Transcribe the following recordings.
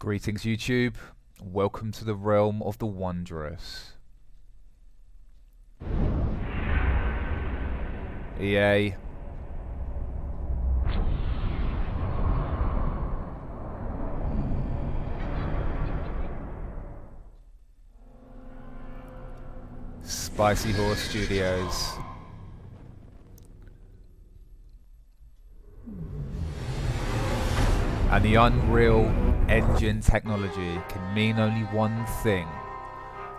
Greetings, YouTube. Welcome to the realm of the wondrous. EA. Spicy Horse Studios. And the Unreal Engine technology can mean only one thing.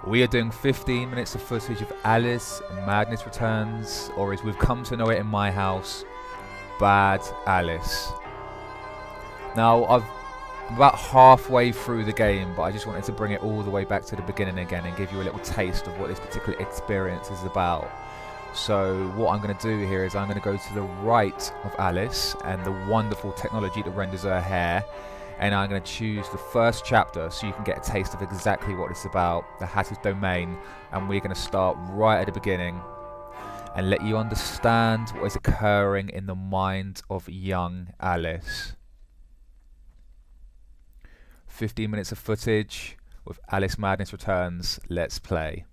We are doing 15 minutes of footage of Alice Madness Returns, or as we've come to know it in my house, Bad Alice. Now, I'm about halfway through the game, but I just wanted to bring it all the way back to the beginning again and give you a little taste of what this particular experience is about. So what I'm going to do here is I'm going to go to the right of Alice and the wonderful technology that renders her hair, and I'm going to choose the first chapter so you can get a taste of exactly what it's about, the Hatter's Domain, and we're going to start right at the beginning and let you understand what is occurring in the mind of young Alice. 15 minutes of footage with Alice Madness Returns. Let's play.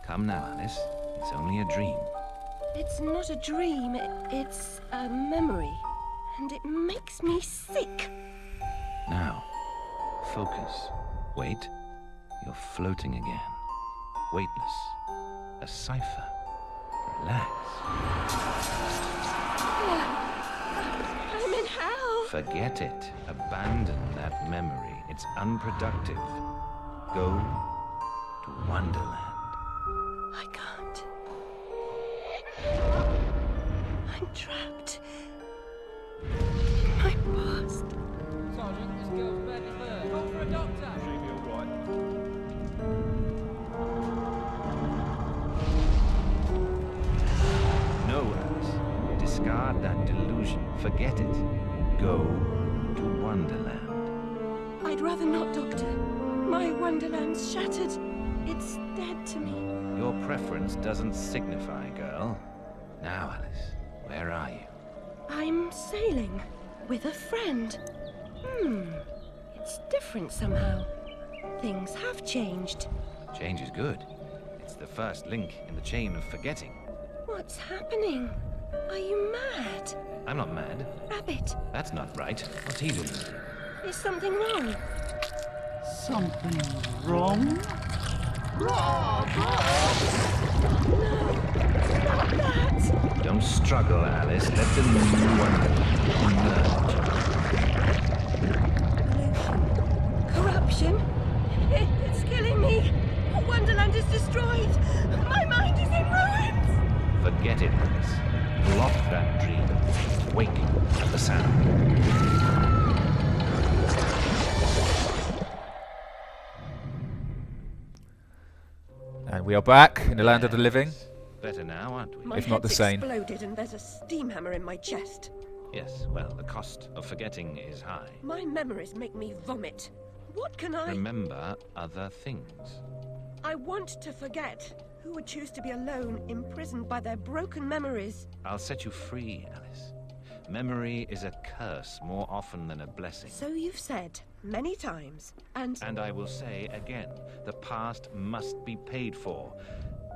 Come now, Alice. It's only a dream. It's not a dream, it's a memory. And it makes me sick. Now, focus. Wait. You're floating again. Weightless. A cipher. Relax. I'm in hell. Forget it. Abandon that memory. It's unproductive. Go to Wonderland. I can't. I'm trapped. My past. Sergeant, this girl's badly hurt. Call for a doctor. She'll be all right. No, Alice. Discard that delusion. Forget it. Go to Wonderland. I'd rather not, Doctor. My Wonderland's shattered. It's dead to me. Your preference doesn't signify, girl. Now, Alice, where are you? I'm sailing with a friend. It's different somehow. Things have changed. Change is good. It's the first link in the chain of forgetting. What's happening? Are you mad? I'm not mad. Rabbit, That's not right. What's he doing? is something wrong? Something wrong? Not that! Don't struggle, Alice. Let the new Wonderland emerge. Corruption? It's killing me! Wonderland is destroyed! My mind is in ruins! Forget it, Alice. Block that dream. Wake at the sound. And we are back in the land of the living. Better now, aren't we? My If not the head's same. exploded and there's a steam hammer in my chest. Yes, well, the cost of forgetting is high. My memories make me vomit. What can I... Remember other things. I want to forget. Who would choose to be alone, imprisoned by their broken memories? I'll set you free, Alice. Memory is a curse more often than a blessing. So you've said many times, and And I will say again, the past must be paid for.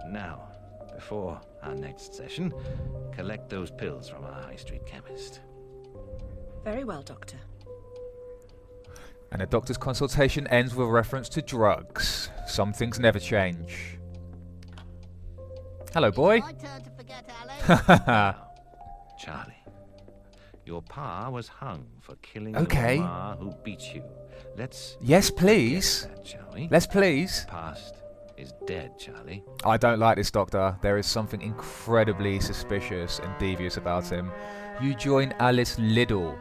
Now, before our next session, collect those pills from our high street chemist. very well, Doctor. And a doctor's consultation ends with a reference to drugs. Some things never change. Hello, boy. My turn to forget, Alice. Now, Charlie, your pa was hung for killing Okay. the ma who beat you. Let's Yes, please. forget that, shall we? Let's please. Past is dead, Charlie. I don't like this doctor. There is something incredibly suspicious and devious about him. You join Alice Liddell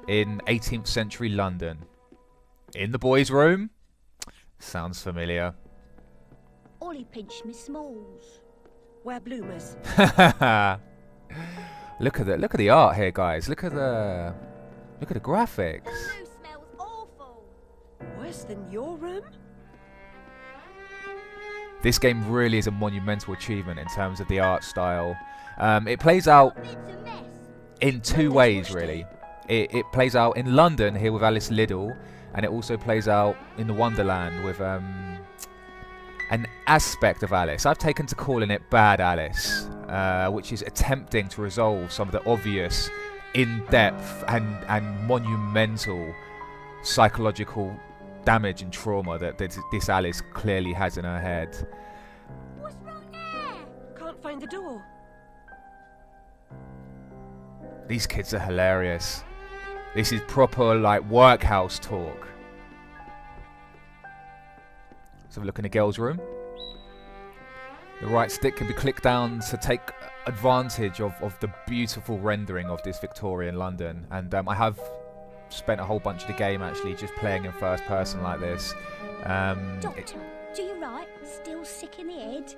in 18th century London. In the boys' room? Sounds familiar. Ollie pinched me smalls. We're bloomers. Look at the art here, guys. Look at the graphics. The loo smells awful. Worse than your room? This game really is a monumental achievement in terms of the art style. It plays out It's a mess. in two ways, really. It plays out in London here with Alice Liddell, and it also plays out in the Wonderland with an aspect of Alice. I've taken to calling it Bad Alice, which is attempting to resolve some of the obvious, in-depth and monumental psychological damage and trauma that this Alice clearly has in her head. What's wrong there? Can't find the door. These kids are hilarious. This is proper, like, workhouse talk. Let's have a look in the girls' room. The right stick can be clicked down to take advantage of the beautiful rendering of this Victorian London. And I have spent a whole bunch of the game actually just playing in first person like this. Doctor, do you right? Still sick in the head?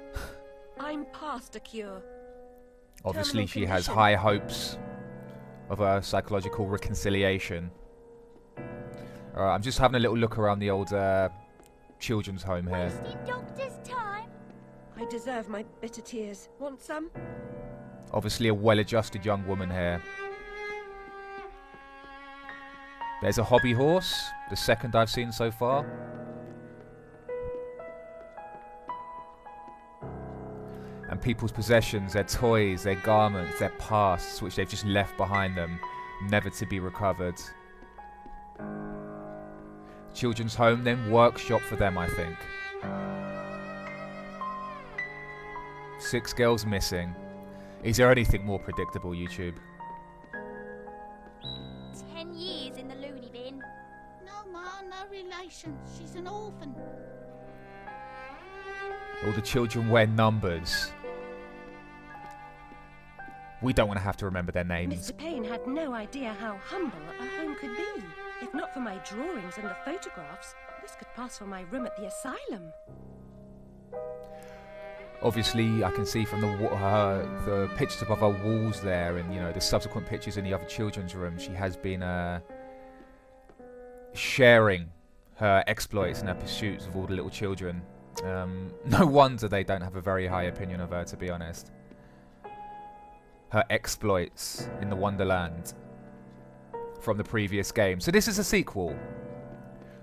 I'm past a cure. Obviously, Terminal she has condition. high hopes of a psychological reconciliation. Alright, I'm just having a little look around the old children's home here. Wasting doctor's time. I deserve my bitter tears. Want some? Obviously, a well-adjusted young woman here. There's a hobby horse, the second I've seen so far. And people's possessions, their toys, their garments, their pasts, which they've just left behind them, never to be recovered. Children's home, then workshop for them, I think. 6 girls missing. Is there anything more predictable, YouTube? 10 years in the loony bin. No, Ma, no relation. She's an orphan. All the children wear numbers. We don't want to have to remember their names. Mr. Payne had no idea how humble a home could be. If not for my drawings and the photographs, this could pass for my room at the asylum. Obviously, I can see from the pictures above her walls there, and you know the subsequent pictures in the other children's room, she has been sharing her exploits and her pursuits with all the little children. No wonder they don't have a very high opinion of her, to be honest. Her exploits in the Wonderland from the previous game. So this is a sequel.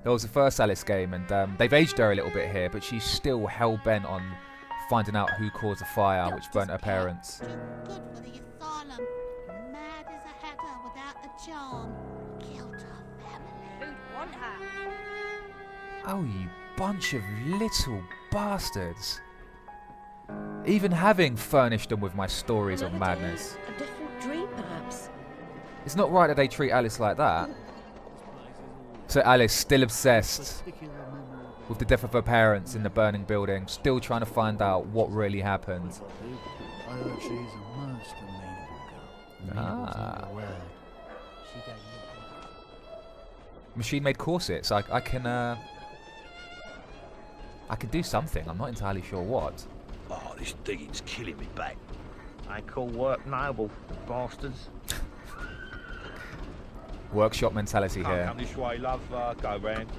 There was the first Alice game, and they've aged her a little bit here, but she's still hell-bent on finding out who caused the fire which burnt her parents. Too good for the asylum. Mad as a hatter without a charm. Killed her family. Who'd want her? Oh, you bunch of little bastards. Even having furnished them with my stories of Another day, madness. A different dream, perhaps. It's not right that they treat Alice like that. So Alice, still obsessed with the death of her parents in the burning building, still trying to find out what really happened. I heard she's a most amenable girl. Ah. Amenable's not a word. Machine-made corsets. I can do something. I'm not entirely sure what. Oh, this digging's killing me back. I call work noble, bastards. Workshop mentality Can't here. come this way, love. Go round.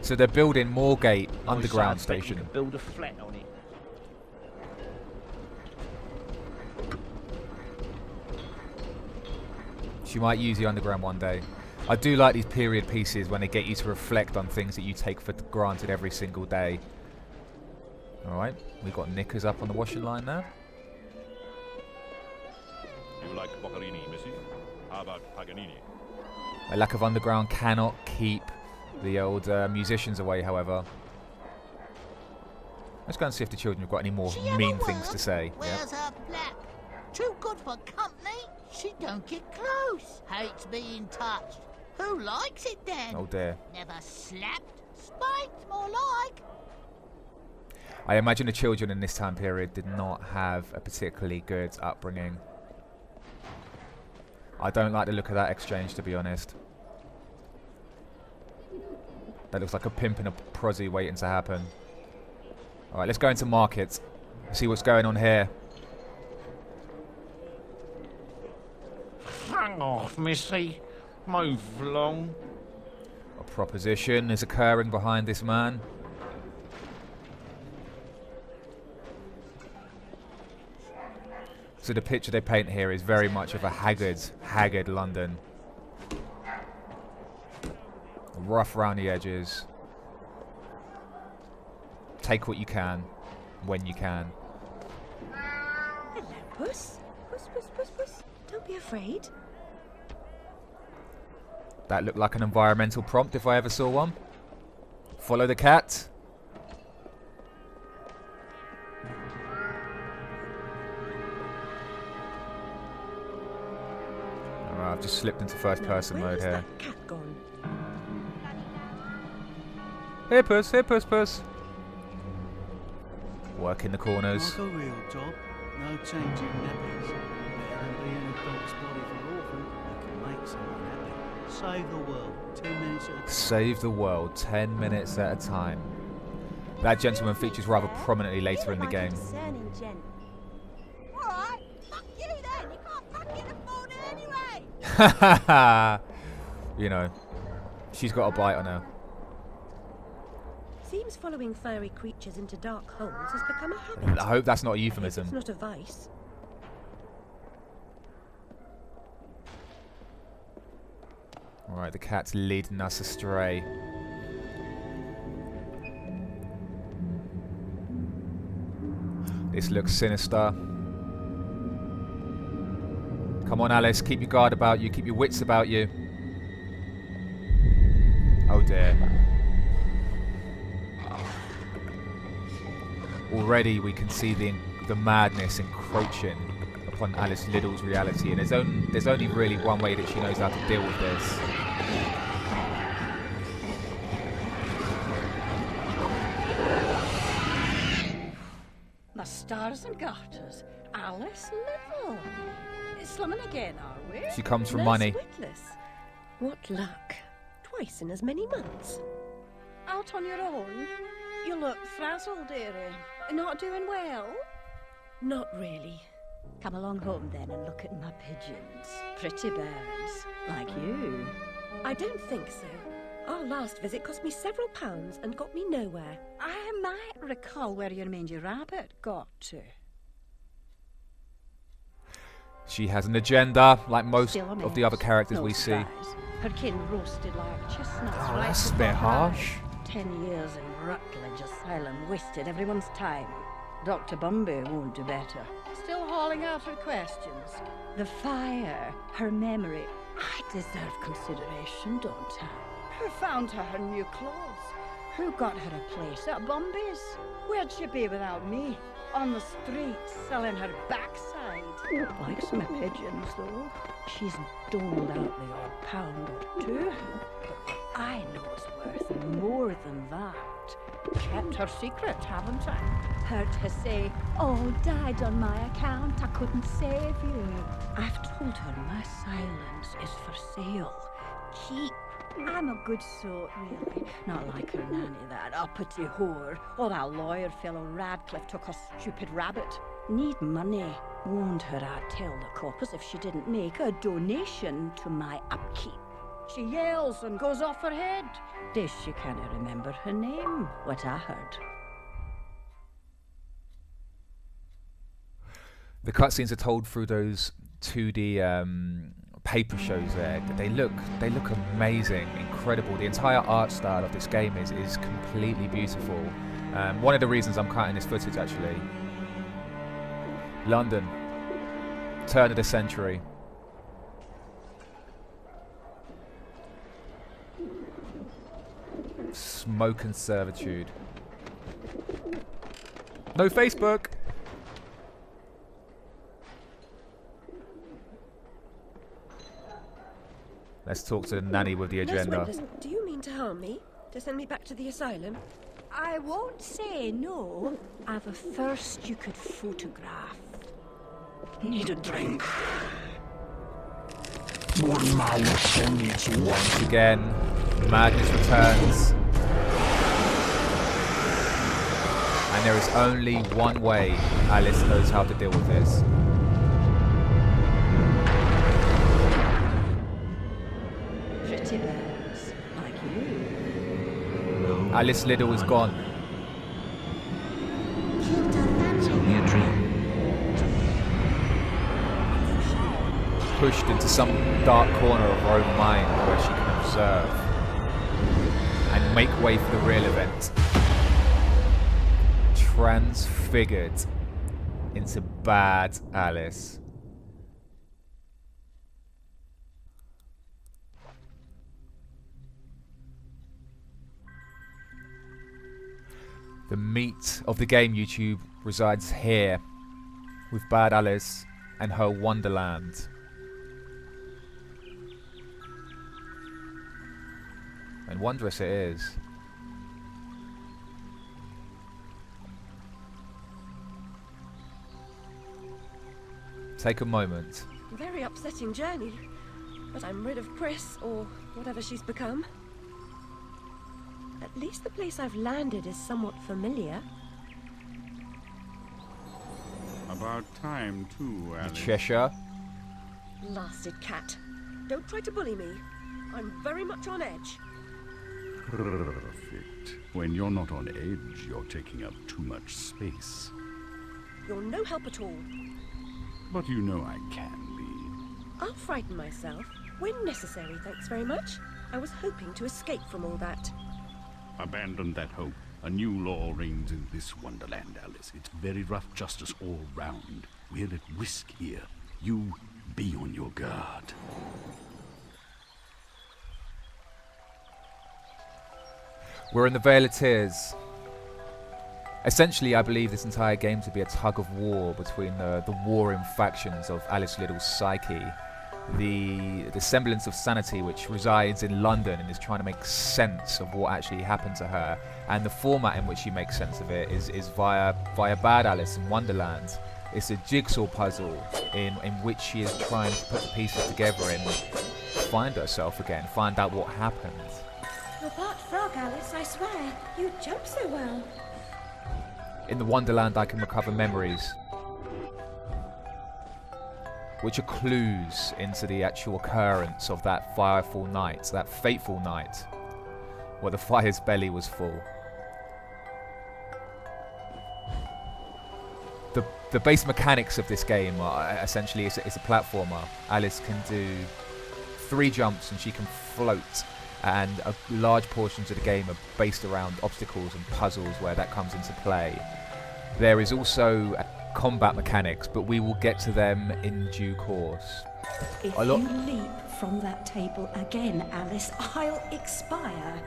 So they're building Moorgate My underground son bet you station. could build a flat on it. She might use the underground one day. I do like these period pieces when they get you to reflect on things that you take for granted every single day. Alright, we've got knickers up on the washing line now. You like Boccherini, missy? How about Paganini? A lack of underground cannot keep the old musicians away, however. Let's go and see if the children have got any more She ever mean things was? to say. Yeah. Where's her plaque? Too good for company? She don't get close. Hates being touched. Who likes it then? Oh dear. Never slapped. Spanked, more like. I imagine the children in this time period did not have a particularly good upbringing. I don't like the look of that exchange, to be honest. That looks like a pimp and a prosy waiting to happen. Alright, let's go into market. See what's going on here. Hang off, missy. Move along. A proposition is occurring behind this man. So the picture they paint here is very much of a haggard London. Rough around the edges. Take what you can, when you can. Hello, Puss. Puss, Puss, Puss, Puss. Don't be afraid. That looked like an environmental prompt if I ever saw one. Follow the cat. Alright, I've just slipped into first person Where mode has here. that cat gone? Here, Puss, Puss. Work in the corners. Like a real job. No changing nappies. Better than being a dog's body for orphan. You can make someone happy. Save the world. 10 minutes at a time. Save the world 10 minutes at a time. That gentleman features rather prominently later in the game. Alright, fuck you then. You can't fucking afford it anyway. You know, she's got a bite on her. Seems following furry creatures into dark holes has become a habit. I hope that's not a It's euphemism. not a vice. Alright, the cat's leading us astray. This looks sinister. Come on, Alice, keep your guard about you, keep your wits about you. Oh dear. Already we can see the madness encroaching upon Alice Liddell's reality, and there's only really one way that she knows how to deal with this. The stars and garters. Alice Liddell. Slumming again, are we? She comes from Nurse money. Witless. What luck. Twice in as many months. Out on your own? You look frazzled, dearie. Not doing well? Not really. Come along home then and look at my pigeons. Pretty birds, like you. I don't think so. Our last visit cost me several pounds and got me nowhere. I might recall where your mangy rabbit got to. She has an agenda, like most Still a of the mess. other characters No we see. spies. Her kin roasted like chestnuts. Oh, right that's a before bit her eyes. harsh. 10 years in Rutledge Asylum wasted everyone's time. Dr. Bumby won't do better. Still hauling out her questions. The fire, her memory. I deserve consideration, don't I? Who found her new clothes? Who got her a place at Bumby's? Where'd she be without me? On the streets, selling her backside. Likes my pigeons, though. She's doled out the odd pound or two. But I know it's worth more than that. Kept her secret, haven't I? Heard her say, "Oh, died on my account, I couldn't save you." I've told her my silence is for sale. Keep. I'm a good sort, really. Not like her nanny, that uppity whore, or that lawyer fellow Radcliffe took a stupid rabbit. Need money. Warned her I'd tell the coppers if she didn't make a donation to my upkeep. She yells and goes off her head. Days she can't remember her name, what I heard. The cutscenes are told through those 2D paper shows there. They look amazing, incredible. The entire art style of this game is completely beautiful. One of the reasons I'm cutting this footage, actually. London, turn of the century. Smoke and servitude. No Facebook. Let's talk to the nanny with the Nurse agenda. Witless, do you mean to harm me? To send me back to the asylum? I won't say no. I've a first you could photograph. Need a drink. Once again, madness returns. And And there is only one way Alice knows how to deal with this. Pretty bears, like you. Alice Liddell is gone. It's only a dream. Pushed into some dark corner of her own mind where she can observe and make way for the real event. Transfigured into bad Alice. The meat of the game, YouTube, resides here with bad Alice and her Wonderland. And wondrous it is. Take a moment. Very upsetting journey, but I'm rid of Pris, or whatever she's become. At least the place I've landed is somewhat familiar. About time, too, Alice. Cheshire. Blasted cat. Don't try to bully me. I'm very much on edge. Perfect. When you're not on edge, you're taking up too much space. You're no help at all. But you know I can be. I'll frighten myself when necessary, thanks very much. I was hoping to escape from all that. Abandon that hope. A new law reigns in this wonderland, Alice. It's very rough justice all round. We're at risk here. You be on your guard. We're in the Vale of Tears. Essentially, I believe this entire game to be a tug of war between the warring factions of Alice Liddell's psyche. The semblance of sanity which resides in London and is trying to make sense of what actually happened to her, and the format in which she makes sense of it is via Bad Alice in Wonderland. It's a jigsaw puzzle in which she is trying to put the pieces together and find herself again, find out what happened. You're part frog, Alice, I swear. You jump so well. In the Wonderland I can recover memories, which are clues into the actual occurrence of that fireful night, that fateful night, where the fire's belly was full. The base mechanics of this game are essentially it's a platformer. Alice can do 3 jumps and she can float, and large portions of the game are based around obstacles and puzzles where that comes into play. There is also combat mechanics, but we will get to them in due course. If you leap from that table again, Alice, I'll expire.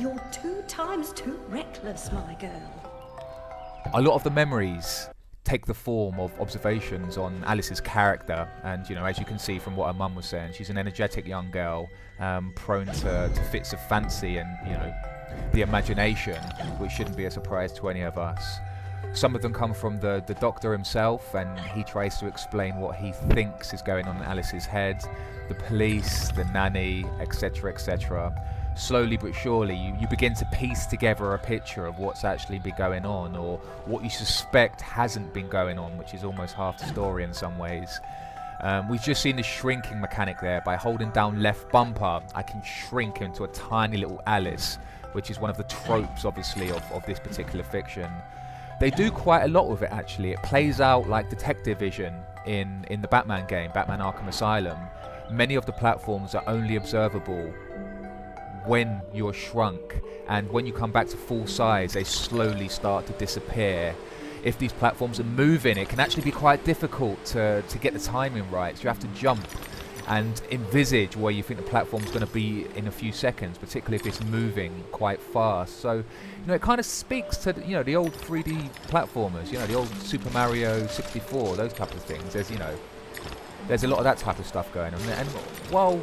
You're 2 times too reckless, my girl. A lot of the memories take the form of observations on Alice's character, and as you can see from what her mum was saying, she's an energetic young girl, prone to fits of fancy and the imagination, which shouldn't be a surprise to any of us. Some of them come from the doctor himself, and he tries to explain what he thinks is going on in Alice's head, the police, the nanny, etc, etc. Slowly but surely you begin to piece together a picture of what's actually been going on, or what you suspect hasn't been going on, which is almost half the story in some ways. We've just seen the shrinking mechanic there. By holding down left bumper, I can shrink into a tiny little Alice, which is one of the tropes obviously of this particular fiction. They do quite a lot with it actually. It plays out like Detective Vision in the Batman game, Batman Arkham Asylum. Many of the platforms are only observable when you're shrunk, and when you come back to full size they slowly start to disappear. If these platforms are moving, it can actually be quite difficult to get the timing right, so you have to jump and envisage where you think the platform's going to be in a few seconds, particularly if it's moving quite fast. So it kind of speaks to the old 3D platformers, the old Super Mario 64, those type of things. There's a lot of that type of stuff going on, and while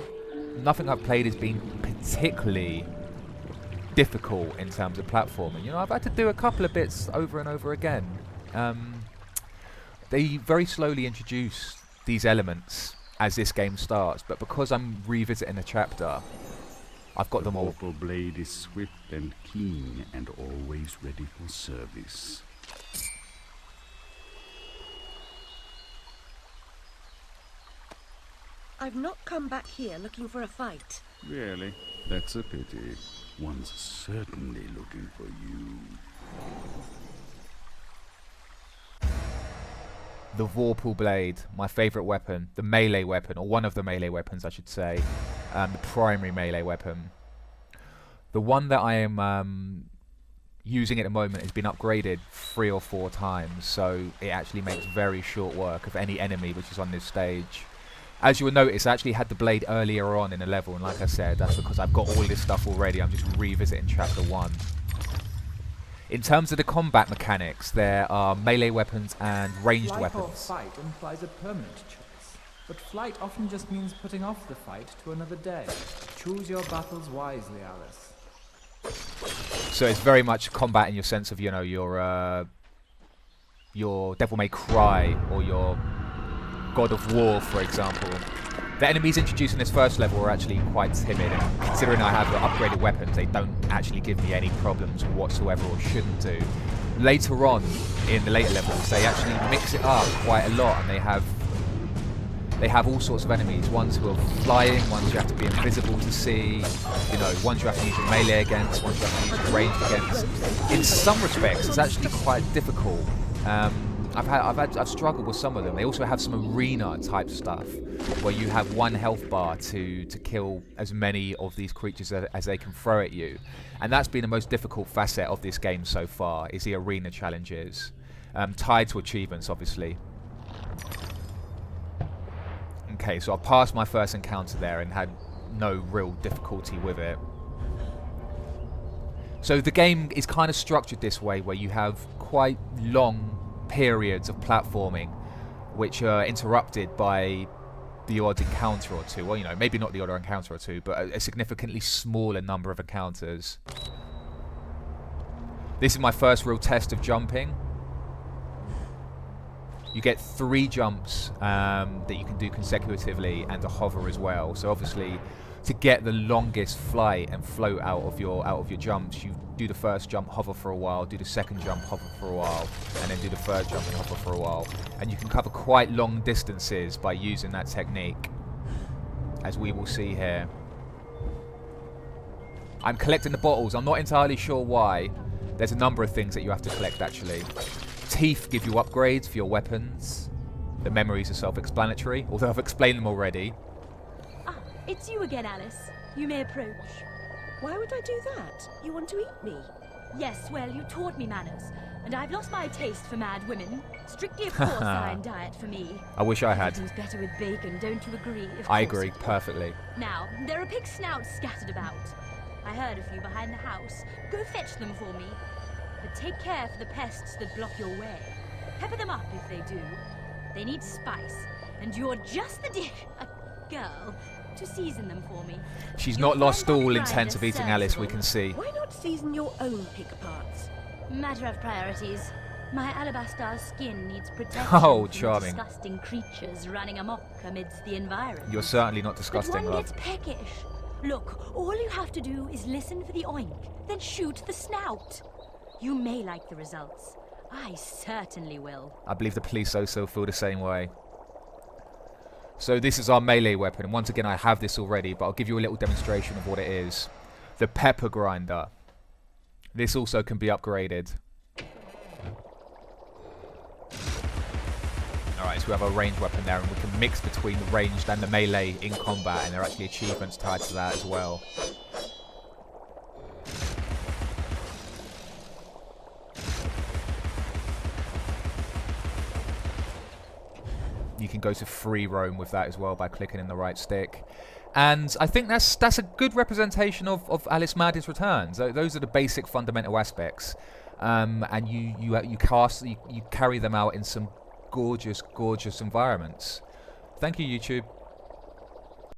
nothing I've played has been particularly difficult in terms of platforming, I've had to do a couple of bits over and over again. They very slowly introduce these elements as this game starts, but because I'm revisiting a chapter, I've got them all. The blade is swift and keen and always ready for service. I've not come back here looking for a fight. Really? That's a pity. One's certainly looking for you. The Vorpal Blade, my favourite weapon, the melee weapon, or one of the melee weapons I should say, the primary melee weapon. The one that I am using at the moment has been upgraded 3 or 4 times, so it actually makes very short work of any enemy which is on this stage. As you will notice, I actually had the blade earlier on in the level, and like I said, that's because I've got all this stuff already. I'm just revisiting chapter 1. In terms of the combat mechanics, there are melee weapons and ranged Flight weapons. or fight implies a permanent choice, but flight often just means putting off the fight to another day. Choose your battles wisely, Alice. So it's very much combat in your sense of, you know, your Devil May Cry or your God of War, for example. The enemies introduced in this first level are actually quite timid, and considering I have upgraded weapons, they don't actually give me any problems whatsoever, or shouldn't do. Later on, in the later levels, they actually mix it up quite a lot, and they have all sorts of enemies. Ones who are flying, ones you have to be invisible to see, you know, ones you have to use your melee against, ones you have to use your ranged against. In some respects, it's actually quite difficult. I've struggled with some of them. They also have some arena type stuff where you have 1 health bar to kill as many of these creatures as they can throw at you, and that's been the most difficult facet of this game so far, is the arena challenges, tied to achievements obviously. Okay, so I passed my first encounter there and had no real difficulty with it. So the game is kind of structured this way, where you have quite long periods of platforming which are interrupted by the odd encounter or two. Well, you know, maybe not the odd encounter or two, but a significantly smaller number of encounters. This is my first real test of jumping. You get 3 jumps that you can do consecutively, and a hover as well. So obviously, to get the longest flight and float out of your jumps, you do the first jump, hover for a while, do the second jump, hover for a while, and then do the third jump and hover for a while. And you can cover quite long distances by using that technique, as we will see here. I'm collecting the bottles. I'm not entirely sure why. There's a number of things that you have to collect actually. Teeth give you upgrades for your weapons. The memories are self-explanatory, although I've explained them already. Ah, it's you again, Alice. You may approach. Why would I do that? You want to eat me? Yes, well, you taught me manners, and I've lost my taste for mad women. Strictly a porcine diet for me. I wish I had. Who's better with bacon, don't you agree? I agree, perfectly. Now, there are pig snouts scattered about. I heard a few behind the house. Go fetch them for me. But take care for the pests that block your way. Pepper them up if they do. They need spice, and you're just the girl to season them for me. She's not lost all intent of eating Alice, we can see. Why not season your own pig parts? Matter of priorities. My alabaster skin needs protection Oh, from charming. disgusting creatures running amok amidst the environment. You're certainly not disgusting, but one love. gets peckish. Look, all you have to do is listen for the oink, then shoot the snout. You may like the results. I certainly will. I believe the police also feel the same way. So this is our melee weapon, and once again I have this already, but I'll give you a little demonstration of what it is. The pepper grinder. This also can be upgraded. Alright, so we have our ranged weapon there, and we can mix between the ranged and the melee in combat, and there are actually achievements tied to that as well. You can go to free roam with that as well by clicking in the right stick. And I think that's a good representation of Alice Madness Returns. Those are the basic fundamental aspects. And you carry them out in some gorgeous, gorgeous environments. Thank you, YouTube.